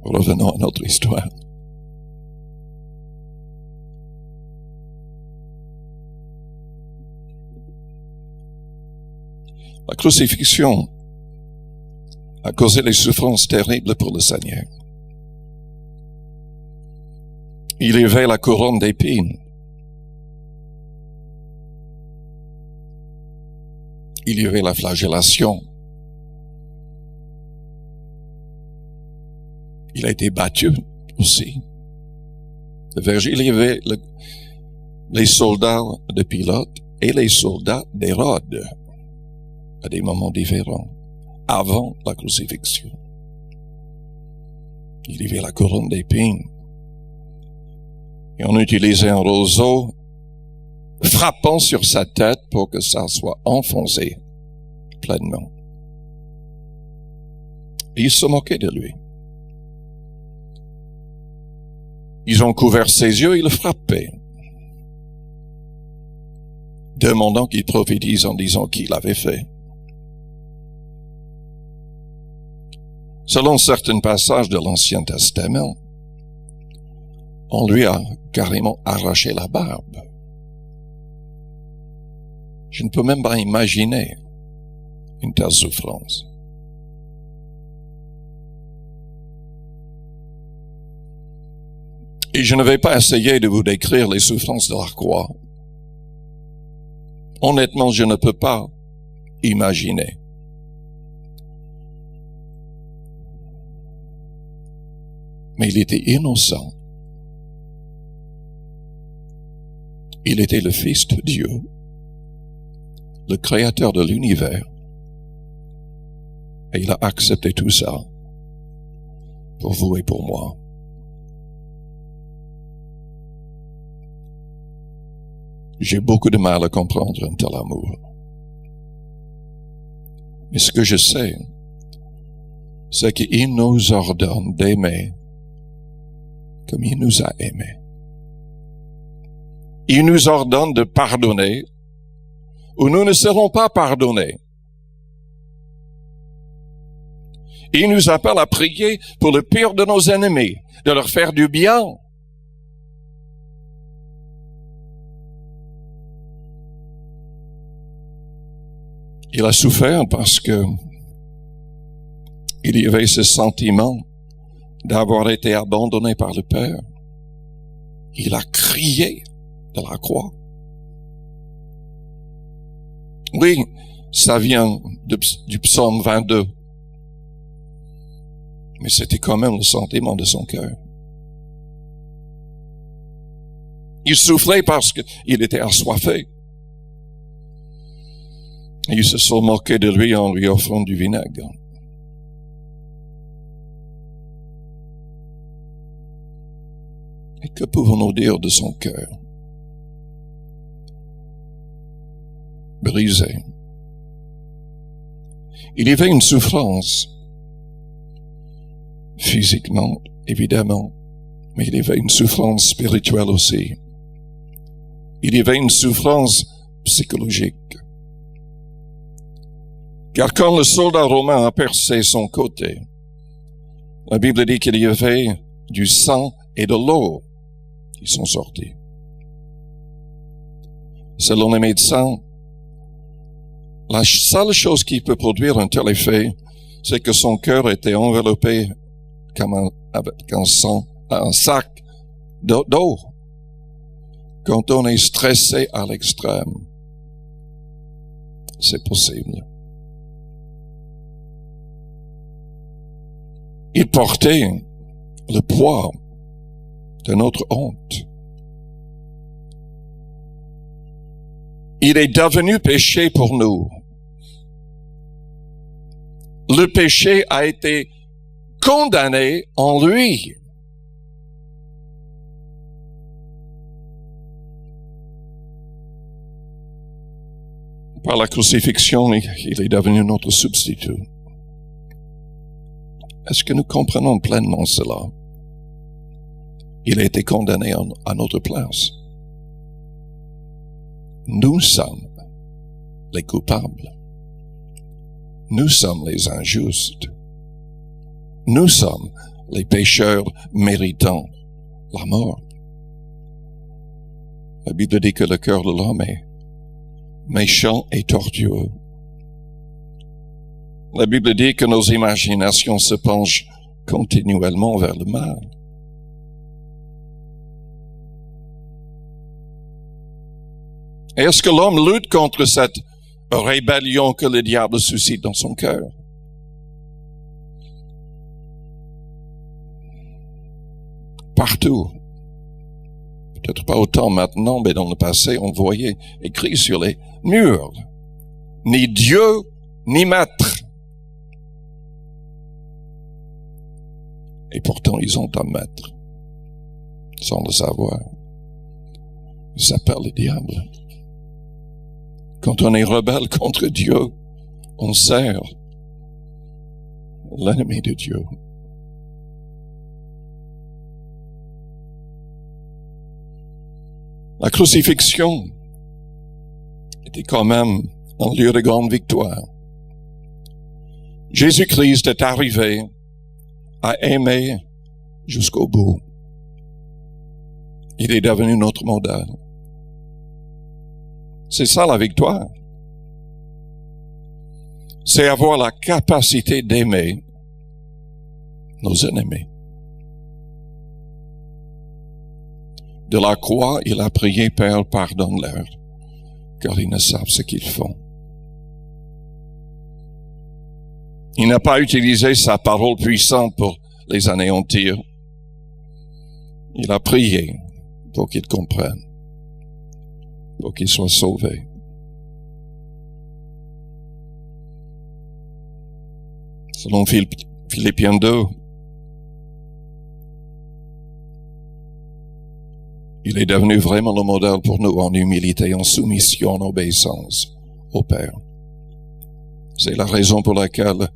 Revenons à notre histoire. La crucifixion a causé des souffrances terribles pour le Seigneur. Il y avait la couronne d'épines. Il y avait la flagellation. Il a été battu aussi. Il y avait les soldats de Pilate et les soldats d'Hérode à des moments différents, avant la crucifixion. Il y avait la couronne d'épines. Et on utilisait un roseau frappant sur sa tête pour que ça soit enfoncé pleinement. Et ils se moquaient de lui. Ils ont couvert ses yeux et le frappaient, demandant qu'il prophétise en disant qu'il l'avait fait. Selon certains passages de l'Ancien Testament, on lui a carrément arraché la barbe. Je ne peux même pas imaginer une telle souffrance. Et je ne vais pas essayer de vous décrire les souffrances de la croix. Honnêtement, je ne peux pas imaginer. Mais il était innocent. Il était le Fils de Dieu, le Créateur de l'univers. Et il a accepté tout ça pour vous et pour moi. J'ai beaucoup de mal à comprendre un tel amour. Mais ce que je sais, c'est qu'il nous ordonne d'aimer comme il nous a aimés. Il nous ordonne de pardonner ou nous ne serons pas pardonnés. Il nous appelle à prier pour le pire de nos ennemis, de leur faire du bien. Il a souffert parce que il y avait ce sentiment d'avoir été abandonné par le Père. Il a crié de la croix. Oui, ça vient du psaume 22. Mais c'était quand même le sentiment de son cœur. Il souffrait parce qu'il était assoiffé. Et ils se sont moqués de lui en lui offrant du vinaigre. Et que pouvons-nous dire de son cœur? Brisé. Il y avait une souffrance, physiquement, évidemment, mais il y avait une souffrance spirituelle aussi. Il y avait une souffrance psychologique. Car quand le soldat romain a percé son côté, la Bible dit qu'il y avait du sang et de l'eau qui sont sortis. Selon les médecins, la seule chose qui peut produire un tel effet, c'est que son cœur était enveloppé comme avec un sac d'eau. Quand on est stressé à l'extrême, c'est possible. Il portait le poids de notre honte. Il est devenu péché pour nous. Le péché a été condamné en lui. Par la crucifixion, il est devenu notre substitut. Est-ce que nous comprenons pleinement cela? Il a été condamné à notre place. Nous sommes les coupables. Nous sommes les injustes. Nous sommes les pécheurs méritant la mort. La Bible dit que le cœur de l'homme est méchant et tortueux. La Bible dit que nos imaginations se penchent continuellement vers le mal. Est-ce que l'homme lutte contre cette rébellion que le diable suscite dans son cœur? Partout. Peut-être pas autant maintenant, mais dans le passé, on voyait écrit sur les murs, ni Dieu, ni maître. Et pourtant, ils ont un maître, sans le savoir. Il s'appelle le diable. Quand on est rebelle contre Dieu, on sert l'ennemi de Dieu. La crucifixion était quand même un lieu de grande victoire. Jésus-Christ est arrivé à aimer jusqu'au bout. Il est devenu notre modèle. C'est ça la victoire. C'est avoir la capacité d'aimer nos ennemis. De la croix, il a prié, Père, pardonne-leur, car ils ne savent ce qu'ils font. Il n'a pas utilisé sa parole puissante pour les anéantir. Il a prié pour qu'ils comprennent, pour qu'ils soient sauvés. Selon Philippiens 2, il est devenu vraiment le modèle pour nous en humilité, en soumission, en obéissance au Père. C'est la raison pour laquelle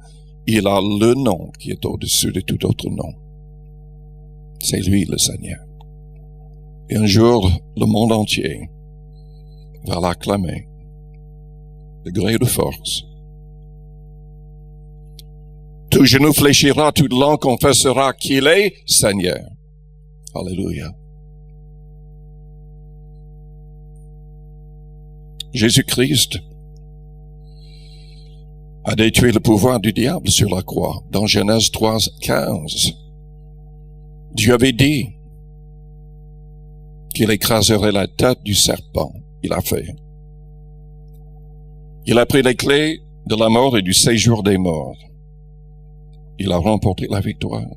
il a le nom qui est au-dessus de tout autre nom. C'est lui le Seigneur. Et un jour, le monde entier va l'acclamer de gré de force. Tout genou fléchira, toute langue confessera qu'il est Seigneur. Alléluia. Jésus-Christ a détruit le pouvoir du diable sur la croix. Dans Genèse 3:15, Dieu avait dit qu'il écraserait la tête du serpent. Il a fait. Il a pris les clés de la mort et du séjour des morts. Il a remporté la victoire.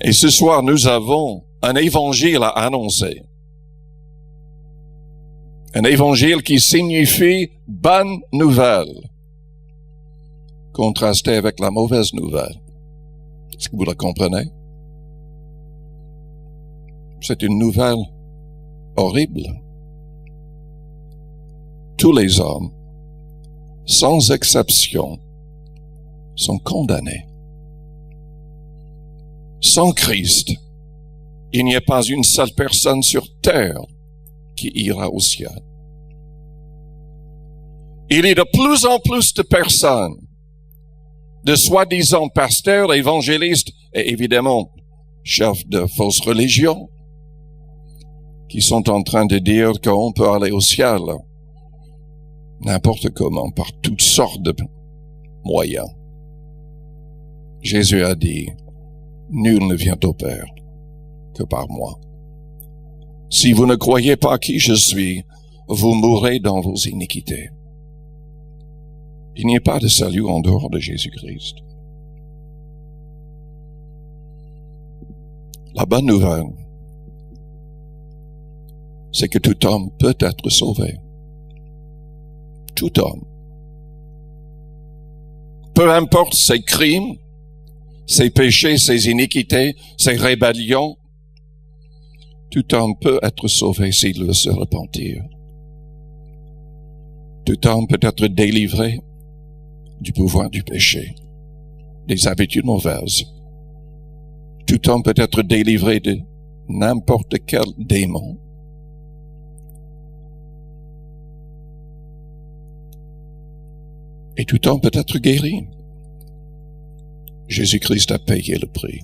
Et ce soir, nous avons un évangile à annoncer. Un évangile qui signifie bonne nouvelle, contrasté avec la mauvaise nouvelle. Est-ce que vous la comprenez? C'est une nouvelle horrible. Tous les hommes, sans exception, sont condamnés. Sans Christ, il n'y a pas une seule personne sur terre qui ira au ciel. Il y a de plus en plus de personnes, de soi-disant pasteurs, évangélistes et évidemment chefs de fausses religions, qui sont en train de dire qu'on peut aller au ciel n'importe comment, par toutes sortes de moyens. Jésus a dit, nul ne vient au Père que par moi. Si vous ne croyez pas qui je suis, vous mourrez dans vos iniquités. Il n'y a pas de salut en dehors de Jésus-Christ. La bonne nouvelle, c'est que tout homme peut être sauvé. Tout homme. Peu importe ses crimes, ses péchés, ses iniquités, ses rébellions, tout homme peut être sauvé s'il veut se repentir. Tout homme peut être délivré du pouvoir du péché, des habitudes mauvaises. Tout homme peut être délivré de n'importe quel démon. Et tout homme peut être guéri. Jésus-Christ a payé le prix.